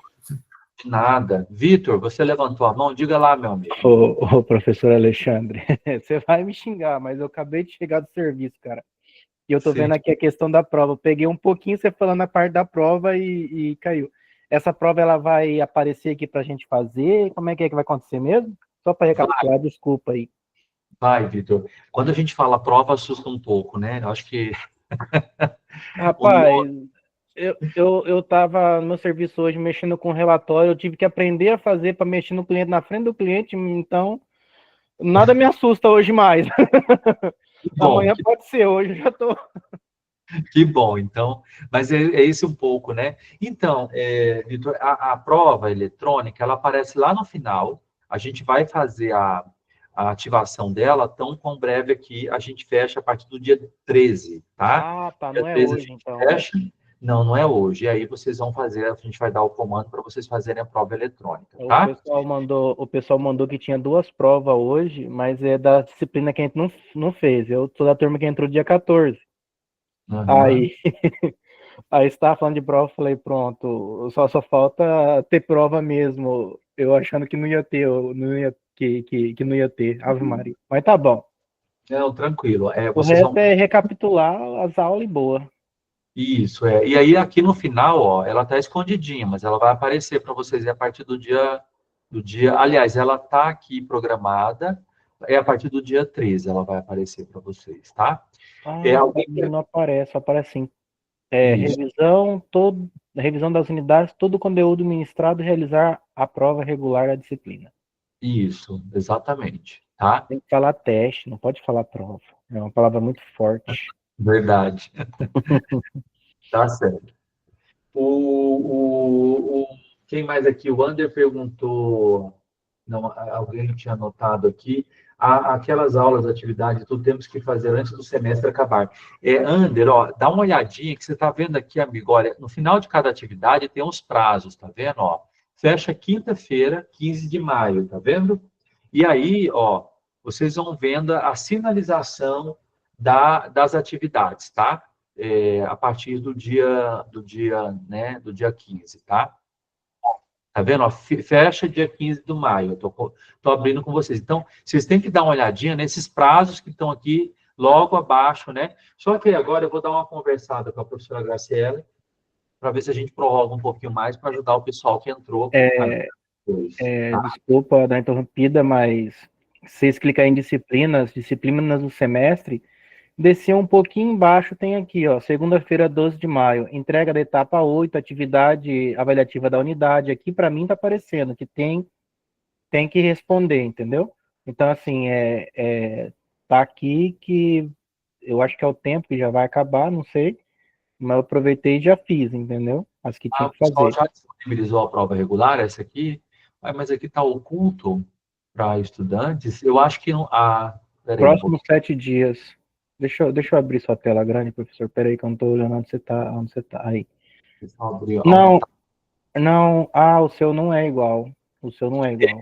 de nada. Vitor, você levantou a mão? Diga lá, meu amigo. Ô, professor Alexandre, você vai me xingar, mas eu acabei de chegar do serviço, cara. E eu tô Sim. vendo aqui a questão da prova. Eu peguei um pouquinho você falando a parte da prova e caiu. Essa prova, ela vai aparecer aqui pra gente fazer? Como é que vai acontecer mesmo? Só para recapitular, desculpa aí. Vai, Vitor. Quando a gente fala prova, assusta um pouco, né? Eu acho que o Rapaz, nome... eu tava no meu serviço hoje mexendo com relatório, eu tive que aprender a fazer para mexer no cliente, na frente do cliente, então nada me assusta hoje mais. Que bom, Amanhã pode ser, hoje eu já tô. que bom. Então, mas é esse um pouco, né? Então, Vitor, a prova eletrônica, ela aparece lá no final. A gente vai fazer a ativação dela tão com breve aqui. A gente fecha a partir do dia 13, tá? Ah, tá, Dia não é 13 a hoje, gente então. fecha. Não, não é hoje. E aí vocês vão fazer, a gente vai dar o comando para vocês fazerem a prova eletrônica, tá? O pessoal mandou que tinha duas provas hoje, mas é da disciplina que a gente não fez. Eu sou da turma que entrou dia 14. Uhum. Aí, aí estava falando de prova, eu falei, pronto, só falta ter prova mesmo. Eu achando que não ia ter, que não ia ter, Ave Maria. Mas tá bom. Não, tranquilo. O Vocês vão resto é recapitular as aulas e boa. Isso, é. E aí aqui no final, ó, ela tá escondidinha, mas ela vai aparecer para vocês a partir do dia. Aliás, ela tá aqui programada, é a partir do dia 13 ela vai aparecer para vocês, tá? É Ah, pra alguém mim que... não aparece, aparece sim. Isso, Revisão das unidades, todo o conteúdo ministrado e realizar a prova regular da disciplina. isso, exatamente, tá? Tem que falar teste, não pode falar prova. É uma palavra muito forte. Verdade, tá certo. Quem mais aqui? O Ander perguntou, não, alguém tinha anotado aqui, aquelas aulas, atividades, tudo temos que fazer antes do semestre acabar. Ander, ó, dá uma olhadinha que você está vendo aqui, amigo, olha, no final de cada atividade tem os prazos, tá vendo? Ó, fecha quinta-feira, 15 de maio, tá vendo? E aí, ó, vocês vão vendo a sinalização das atividades, tá? A partir do dia 15, tá? Tá vendo? Ó, fecha dia 15 de maio. Eu tô abrindo com vocês. Então, vocês têm que dar uma olhadinha nesses prazos que estão aqui logo abaixo, né? Só que agora eu vou dar uma conversada com a professora Graciela para ver se a gente prorroga um pouquinho mais para ajudar o pessoal que entrou, que não está depois, tá? Desculpa dar interrompida, mas vocês clicar em disciplinas do semestre, descer um pouquinho embaixo, tem aqui, ó, segunda-feira, 12 de maio, entrega da etapa 8, atividade avaliativa da unidade. Aqui, para mim, tá aparecendo que tem que responder, entendeu? Então, assim, tá aqui que eu acho que é o tempo que já vai acabar, não sei, mas eu aproveitei e já fiz, entendeu? As que tinha O que pessoal fazer. já disponibilizou a prova regular, essa aqui. Mas aqui está oculto para estudantes. Eu acho que não. Peraí um Próximos pouquinho. 7 dias. Deixa eu abrir sua tela grande, professor. Peraí que eu não estou olhando onde você tá. Aí. Pessoal, abriu, Não, aumentar. não. O seu não é igual. O seu não é igual.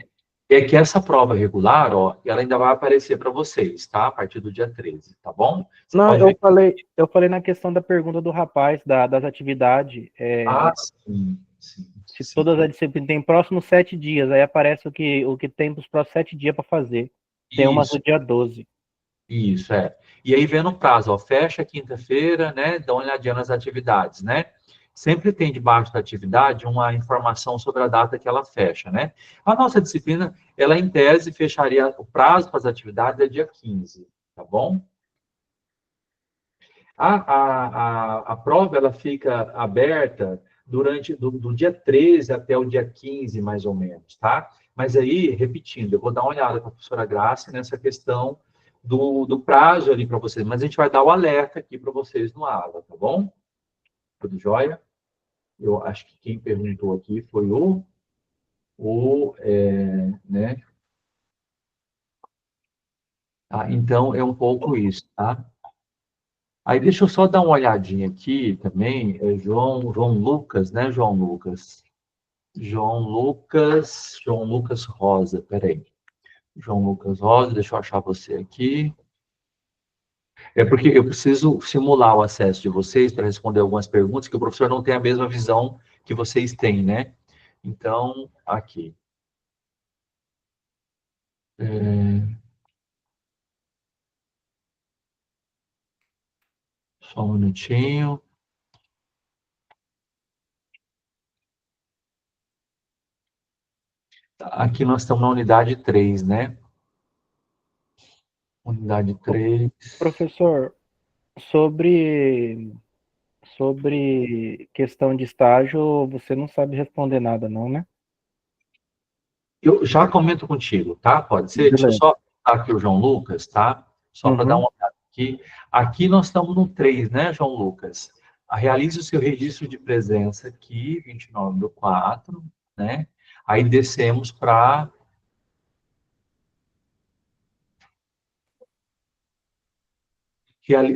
É que essa prova regular, ó, ela ainda vai aparecer para vocês, tá? A partir do dia 13, tá bom? Você Não, pode ver. eu falei na questão da pergunta do rapaz, das atividades. Sim, sim, Se sim. todas as disciplinas têm próximos 7 dias, aí aparece o que tem para os próximos 7 dias para fazer. Tem umas Isso, do dia 12. isso, é. E aí vendo o prazo, ó, fecha quinta-feira, né? Dá uma olhadinha nas atividades, né? Sempre tem debaixo da atividade uma informação sobre a data que ela fecha, né? A nossa disciplina, ela em tese fecharia o prazo para as atividades é dia 15, tá bom? A prova ela fica aberta durante do dia 13 até o dia 15, mais ou menos, tá? Mas aí, repetindo, eu vou dar uma olhada com a professora Graça nessa questão do prazo ali para vocês, mas a gente vai dar o alerta aqui para vocês no ALA, tá bom? Tudo jóia? Eu acho que quem perguntou aqui foi né? Tá? Então, é um pouco isso, tá? Aí, deixa eu só dar uma olhadinha aqui também, João Lucas, né, João Lucas? João Lucas Rosa, peraí. João Lucas Rosa, deixa eu achar você aqui. É porque eu preciso simular o acesso de vocês para responder algumas perguntas que o professor não tem a mesma visão que vocês têm, né? Então, aqui. Só um minutinho. Aqui nós estamos na unidade 3, né? Unidade 3. Professor, sobre questão de estágio, você não sabe responder nada, não, né? Eu já comento contigo, tá? Pode ser? Deixa eu Beleza. só botar aqui o João Lucas, tá? Só para dar uma olhada aqui. Aqui nós estamos no 3, né, João Lucas? Realize o seu registro de presença aqui, 29/4, né? Aí descemos para...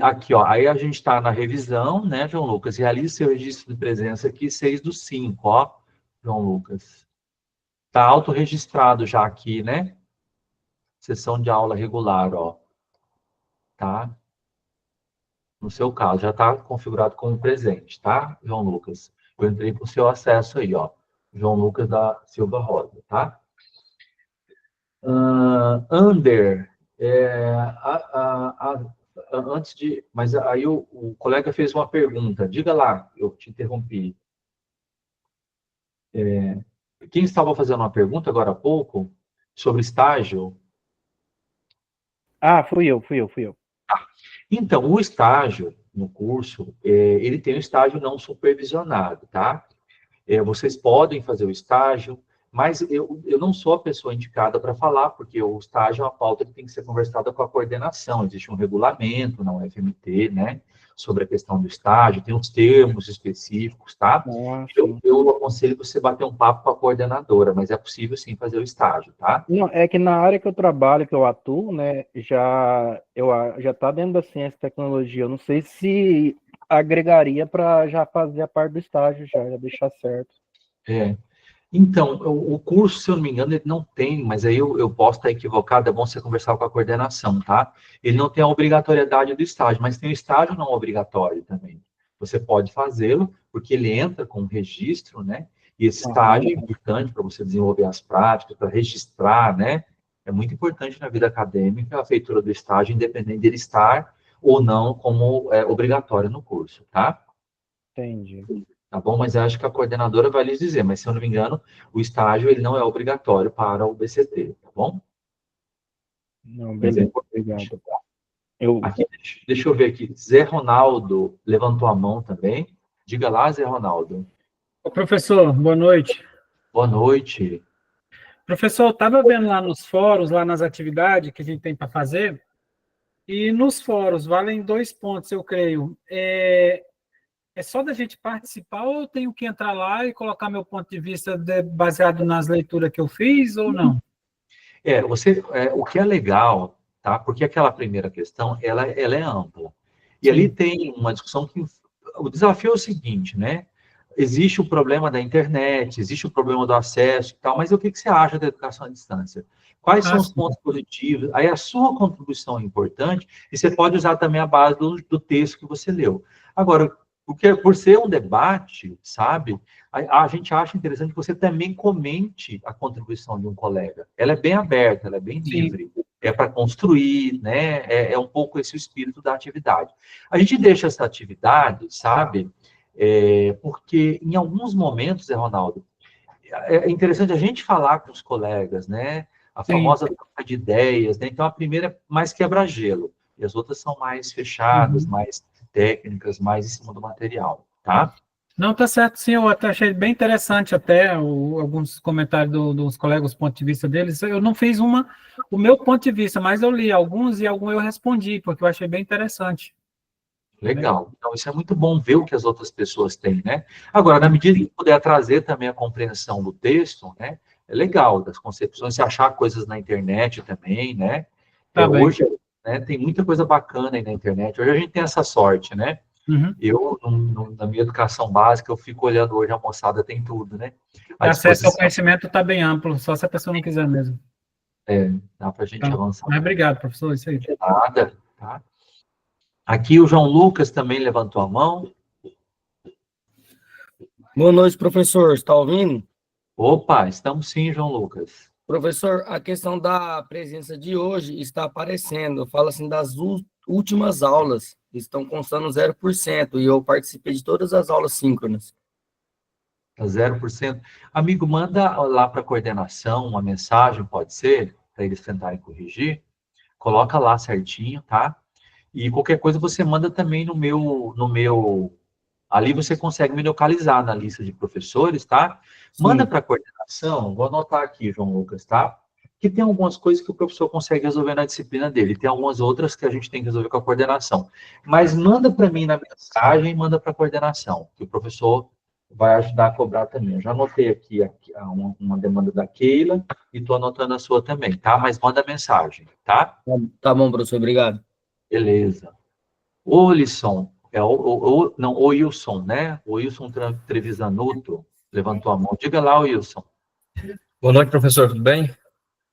Aqui, ó. Aí a gente está na revisão, né, João Lucas? Realize seu registro de presença aqui, 6/5, ó, João Lucas. Está autorregistrado já aqui, né? Sessão de aula regular, ó. Tá? No seu caso, já está configurado como presente, tá, João Lucas? Eu entrei com o seu acesso aí, ó. João Lucas da Silva Rosa, tá? Ander, antes de... Mas aí o colega fez uma pergunta. Diga lá, eu te interrompi. Quem estava fazendo uma pergunta agora há pouco sobre estágio? Ah, fui eu. Então, o estágio no curso, ele tem um estágio não supervisionado, tá? Vocês podem fazer o estágio, mas eu não sou a pessoa indicada para falar, porque o estágio é uma pauta que tem que ser conversada com a coordenação. Existe um regulamento na UFMT, né, sobre a questão do estágio, tem uns termos específicos, tá? Eu aconselho você bater um papo com a coordenadora, mas é possível sim fazer o estágio, tá? Não, é que na área que eu trabalho, que eu atuo, né, já está dentro da ciência e tecnologia. Eu não sei se agregaria para já fazer a parte do estágio, já deixar certo. Então, o curso, se eu não me engano, ele não tem, mas aí eu posso estar equivocado, é bom você conversar com a coordenação, tá? Ele não tem a obrigatoriedade do estágio, mas tem o estágio não obrigatório também. Você pode fazê-lo, porque ele entra com um registro, né? E esse estágio é importante para você desenvolver as práticas, para registrar, né? É muito importante na vida acadêmica a feitura do estágio, independente dele estar ou não como obrigatório no curso, tá? Entendi. Tá bom? Mas eu acho que a coordenadora vai lhes dizer, mas se eu não me engano, o estágio ele não é obrigatório para o BCT, tá bom? Não, beleza, obrigado. Aqui, deixa eu ver aqui, Zé Ronaldo levantou a mão também. Diga lá, Zé Ronaldo. Ô, professor, boa noite. Boa noite. Professor, eu estava vendo lá nos fóruns, lá nas atividades que a gente tem para fazer, e nos fóruns valem 2 pontos, eu creio. É só da gente participar ou eu tenho que entrar lá e colocar meu ponto de vista baseado nas leituras que eu fiz ou não? O que é legal, tá? Porque aquela primeira questão, ela é ampla. E ali tem uma discussão que... O desafio é o seguinte, né? Existe o problema da internet, existe o problema do acesso e tal, mas o que você acha da educação à distância? Quais são os pontos positivos? Aí a sua contribuição é importante e você pode usar também a base do texto que você leu. Agora, porque por ser um debate, sabe, a gente acha interessante que você também comente a contribuição de um colega. Ela é bem aberta, ela é bem livre. É para construir, né? É um pouco esse o espírito da atividade. A gente deixa essa atividade, sabe, porque em alguns momentos, Ronaldo, é interessante a gente falar com os colegas, né? A famosa troca de ideias, né? Então, a primeira é mais quebra-gelo, e as outras são mais fechadas, mais técnicas, mais em cima do material, tá? Não, tá certo, sim, eu até achei bem interessante até alguns comentários dos colegas, o ponto de vista deles. Eu não fiz o meu ponto de vista, mas eu li alguns e alguns eu respondi, porque eu achei bem interessante. Legal. Então, isso é muito bom ver o que as outras pessoas têm, né? Agora, na medida que puder trazer também a compreensão do texto, né? É legal, das concepções, se achar coisas na internet também, né? Tá Hoje, né? Tem muita coisa bacana aí na internet. Hoje a gente tem essa sorte, né? Uhum. Eu, na minha educação básica, eu fico olhando hoje, a moçada tem tudo, né? O À acesso ao disposição, conhecimento está bem amplo, só se a pessoa não quiser mesmo. dá para a gente Então, avançar. mas obrigado, professor, isso aí. Nada, tá? Aqui o João Lucas também levantou a mão. Boa noite, professor. Está ouvindo? Opa, estamos sim, João Lucas. Professor, a questão da presença de hoje está aparecendo. Fala assim das últimas aulas. Estão constando 0% e eu participei de todas as aulas síncronas. Tá 0%. Amigo, manda lá para a coordenação uma mensagem, pode ser, para eles tentarem corrigir. Coloca lá certinho, tá? E qualquer coisa você manda também no meu. Ali você consegue me localizar na lista de professores, tá? Manda Sim. para a coordenação, vou anotar aqui, João Lucas, tá? Que tem algumas coisas que o professor consegue resolver na disciplina dele, tem algumas outras que a gente tem que resolver com a coordenação. Mas manda para mim na mensagem, manda para a coordenação, que o professor vai ajudar a cobrar também. Eu já anotei aqui uma demanda da Keila e estou anotando a sua também, tá? Mas manda mensagem, tá? Tá bom, professor. Obrigado. Beleza. O Lisson, não, o Wilson, né? O Wilson Trevisanuto levantou a mão. Diga lá, Wilson. Boa noite, professor, tudo bem?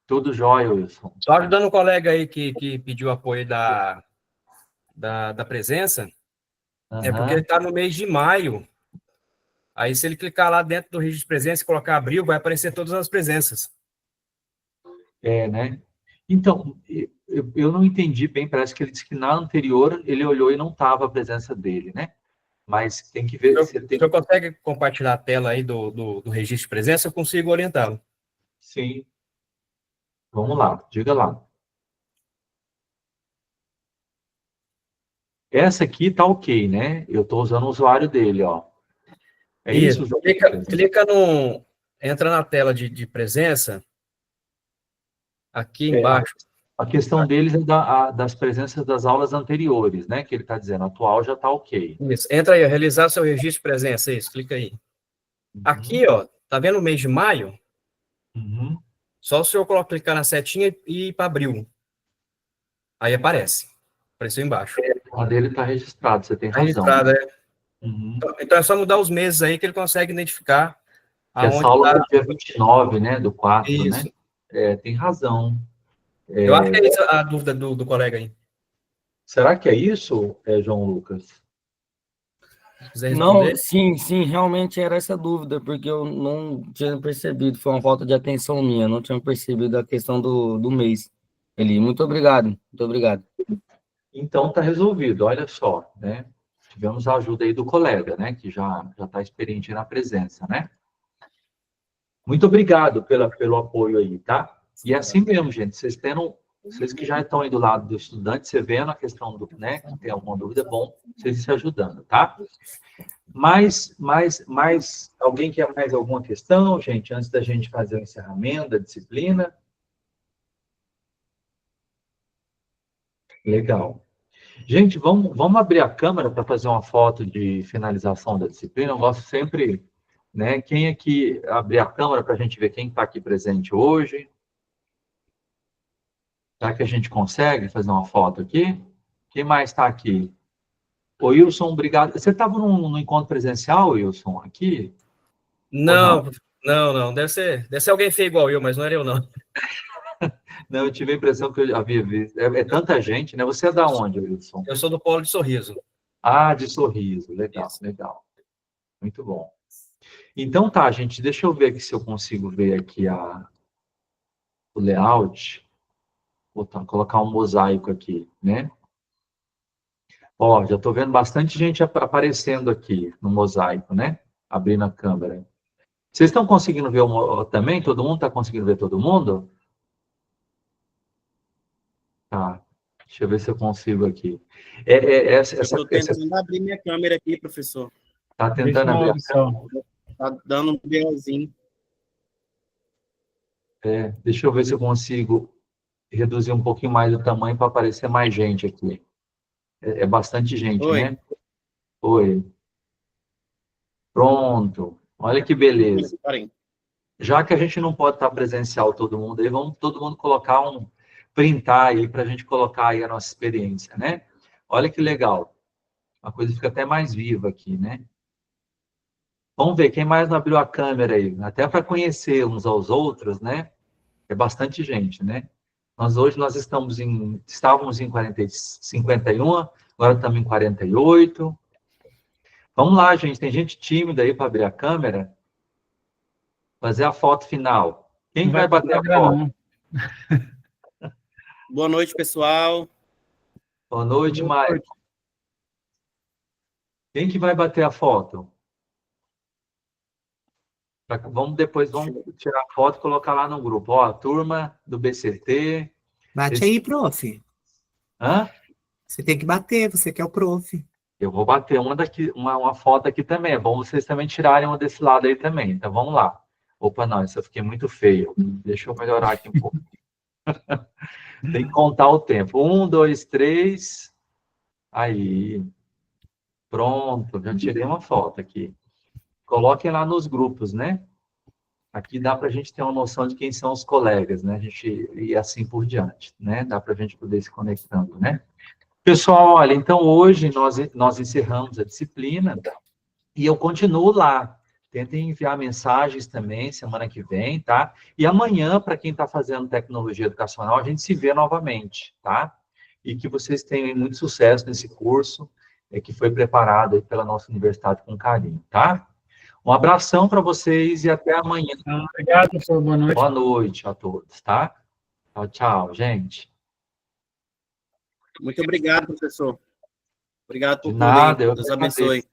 Tudo jóia, Wilson. Só ajudando um colega aí que pediu apoio da presença, é porque ele está no mês de maio. Aí, se ele clicar lá dentro do registro de presença e colocar abril, vai aparecer todas as presenças. Né? Então, eu não entendi bem, parece que ele disse que na anterior ele olhou e não estava a presença dele, né? Mas tem que ver... O senhor consegue compartilhar a tela aí do registro de presença? Eu consigo orientá-lo. Sim. Vamos lá, diga lá. Essa aqui tá ok, né? Eu estou usando o usuário dele, ó. É isso, João? Clica no... Entra na tela de presença, aqui embaixo. A questão deles é das presenças das aulas anteriores, né? Que ele está dizendo, atual já está ok. Isso. Entra aí, ó, realizar seu registro de presença, isso, clica aí. Aqui, ó, tá vendo o mês de maio? Uhum. Só o senhor clicar na setinha e ir para abril. Aí aparece. Apareceu embaixo. A dele está registrado, você tem razão. Registrado, é. Uhum. Então é só mudar os meses aí que ele consegue identificar aonde essa aula tá. é dia 29, né? Do 4, Isso. né? Tem razão. Eu acho que é essa a dúvida do colega aí. Será que é isso, João Lucas? Se quiser Não, responder. sim, realmente era essa dúvida, porque eu não tinha percebido, foi uma falta de atenção minha, não tinha percebido a questão do mês. Eli, muito obrigado, muito obrigado. Então está resolvido, olha só, né? Tivemos a ajuda aí do colega, né? Que já está experiente na presença, né? Muito obrigado pelo apoio aí, tá? E é assim mesmo, gente, vocês que já estão aí do lado do estudante, você vendo a questão do, né? Que tem alguma dúvida, é bom vocês se ajudando, tá? Mas alguém quer mais alguma questão, gente, antes da gente fazer o encerramento da disciplina? Legal. Gente, vamos abrir a câmera para fazer uma foto de finalização da disciplina. Eu gosto sempre, né? Quem aqui abrir a câmera para a gente ver quem está aqui presente hoje? Será que a gente consegue fazer uma foto aqui? Quem mais está aqui? Ô, Wilson, obrigado. Você estava no encontro presencial, Wilson, aqui? Não. Deve ser alguém feio igual eu, mas não era eu, não. Não, eu tive a impressão que eu havia visto. É tanta gente, né? Você é da onde, Wilson? Eu sou do Polo de Sorriso. Ah, de Sorriso. Legal, Isso. legal. Muito bom. Então tá, gente, deixa eu ver aqui se eu consigo ver aqui o layout. Vou colocar um mosaico aqui, né? Ó, já estou vendo bastante gente aparecendo aqui no mosaico, né? Abrindo a câmera. Vocês estão conseguindo ver também? Todo mundo está conseguindo ver todo mundo? Tá. Deixa eu ver se eu consigo aqui. Estou tentando abrir minha câmera aqui, professor. Tá tentando abrir a câmera? Tá dando um BOzinho. Deixa eu ver se eu consigo reduzir um pouquinho mais o tamanho para aparecer mais gente aqui. É bastante gente, Oi. né? Oi. Pronto. Olha que beleza. Já que a gente não pode estar presencial todo mundo aí, vamos todo mundo colocar printar aí para a gente colocar aí a nossa experiência, né? Olha que legal. A coisa fica até mais viva aqui, né? Vamos ver quem mais não abriu a câmera aí, até para conhecer uns aos outros, né? É bastante gente, né? Hoje nós estávamos em 51, agora estamos em 48. Vamos lá, gente. Tem gente tímida aí para abrir a câmera. Fazer a foto final. Quem vai bater a foto? Boa noite, pessoal. Boa noite, Maicon. Quem que vai bater a foto? Vamos tirar a foto e colocar lá no grupo. Ó, a turma do BCT. Bate aí, prof. Hã? Você tem que bater, você que é o prof. Eu vou bater uma foto aqui também. É bom vocês também tirarem uma desse lado aí também. Então, vamos lá. Opa, não, isso eu fiquei muito feio. Deixa eu melhorar aqui um pouco. Tem que contar o tempo. 1, 2, 3. Aí. Pronto, já tirei uma foto aqui. Coloquem lá nos grupos, né? Aqui dá para a gente ter uma noção de quem são os colegas, né? E assim por diante, né? Dá para a gente poder se conectando, né? Pessoal, olha, então hoje nós encerramos a disciplina e eu continuo lá. Tentem enviar mensagens também semana que vem, tá? E amanhã, para quem está fazendo tecnologia educacional, a gente se vê novamente, tá? E que vocês tenham muito sucesso nesse curso que foi preparado aí pela nossa universidade com carinho, tá? Um abração para vocês e até amanhã. Obrigado, professor. Boa noite. Boa noite a todos, tá? Tchau, tchau, gente. Muito obrigado, professor. Obrigado por De nada, eu Deus abençoe.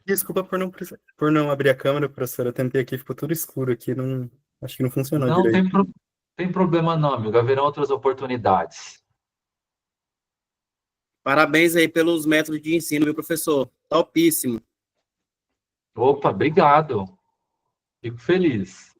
Desculpa por não abrir a câmera, professor. Eu tentei aqui, ficou tudo escuro aqui. Não, acho que não funcionou Não direito. tem problema não, amigo. Haverão outras oportunidades. Parabéns aí pelos métodos de ensino, meu professor. Topíssimo. Opa, obrigado. Fico feliz.